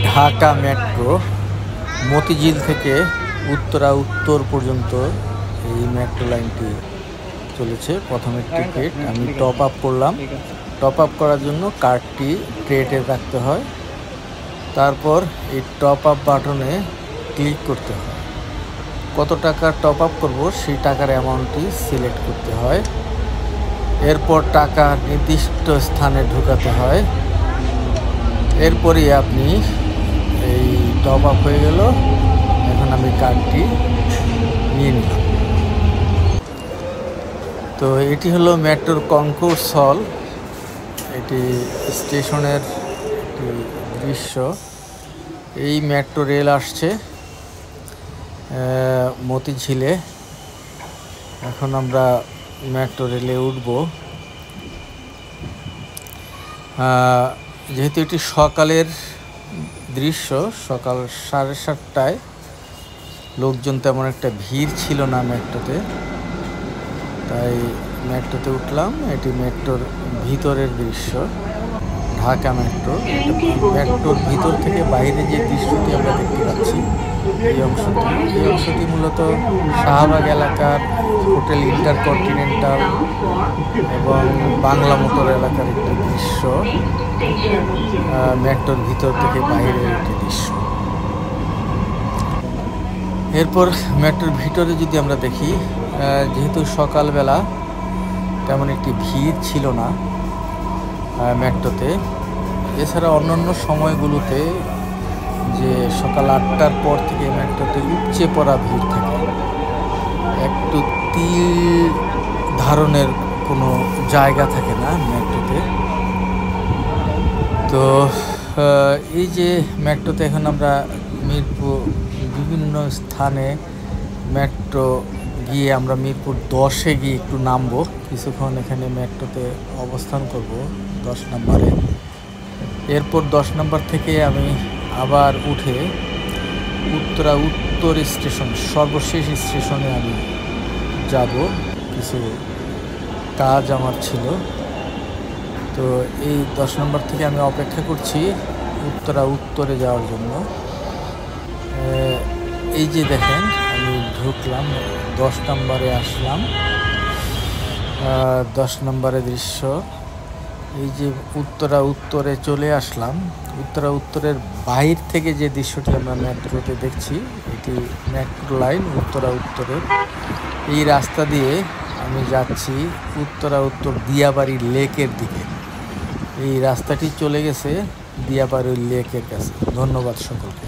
Dhaka metro Motijheel থেকে উত্তরা উত্তর পর্যন্ত এই মেট্রো লাইনটি চলেছে। প্রথমে টিকিট আমি টপ আপ করলাম। টপ আপ করার জন্য কার্ডটি ট্রেতে রাখতে হয়, তারপর এই টপ আপ বাটনে ক্লিক করতে হয়। কত টাকা টপ আপ করবো সেই টাকার অ্যামাউন্টটি সিলেক্ট করতে হয়। এরপর টাকা নির্দিষ্ট স্থানে ঢোকাতে হয়। এরপরই আপনি এই টপ আপ হয়ে গেল। এখন আমি কার্ডটি নিয়ে নিলাম। তো এটি হলো মেট্রোর কনকোর্স হল। এটি স্টেশনের একটি দৃশ্য। এই মেট্রো রেল আসছে মতিঝিলে। এখন আমরা মেট্রো রেলে উঠব। যেহেতু এটি সকালের দৃশ্য, সকাল 7:30টায় লোকজন তেমন একটা ভিড় ছিল না মেট্রোতে, তাই মেট্রোতে উঠলাম। এটি মেট্রোর ভিতরের দৃশ্য, ঢাকা মেট্রো। মেট্রোর ভিতর থেকে বাইরে যে দৃশ্যটি আমরা দেখতে পাচ্ছি, এই অংশটি মূলত শাহবাগ এলাকার হোটেল ইন্টারকন্টিনেন্টাল এবং বাংলা মোটর এলাকার একটি দৃশ্য। মেট্রোর ভিতর থেকে বাইরের একটি দৃশ্য। এরপর মেট্রোর ভিতরে যদি আমরা দেখি, যেহেতু সকালবেলা তেমন একটি ভিড় ছিল না মেট্রোতে, এছাড়া অন্যান্য সময়গুলোতে যে সকাল 8টার পর থেকে মেট্রোতে উপচে পড়া ভিড় থাকে, একটু তিল ধারণের কোনো জায়গা থাকে না মেট্রোতে। তো এই যে মেট্রোতে এখন আমরা মিরপুর বিভিন্ন স্থানে মেট্রো গিয়ে আমরা মিরপুর 10-এ গিয়ে একটু নামবো, কিছুক্ষণ এখানে মেট্রোতে অবস্থান করব 10 নম্বরে। এরপর 10 নম্বর থেকে আমি আবার উঠে উত্তরা উত্তর স্টেশন, সর্বশেষ স্টেশনে আমি যাব। কিছু কাজ আমার ছিল, তো এই 10 নম্বর থেকে আমি অপেক্ষা করছি উত্তরা উত্তরে যাওয়ার জন্য। এই যে দেখেন, আমি ঢুকলাম, 10 নম্বরে আসলাম। 10 নম্বরে দৃশ্য, এই যে উত্তরা উত্তরে চলে আসলাম। উত্তরা উত্তরের বাইর থেকে যে দৃশ্যটি আমরা মেট্রোতে দেখছি, এটি মেট্রো লাইন উত্তরা উত্তরের। এই রাস্তা দিয়ে আমি যাচ্ছি উত্তরা উত্তর দিয়াবাড়ি লেকের দিকে। এই রাস্তাটি চলে গেছে দিয়াবাড়ি লেকের কাছে। ধন্যবাদ সকলকে।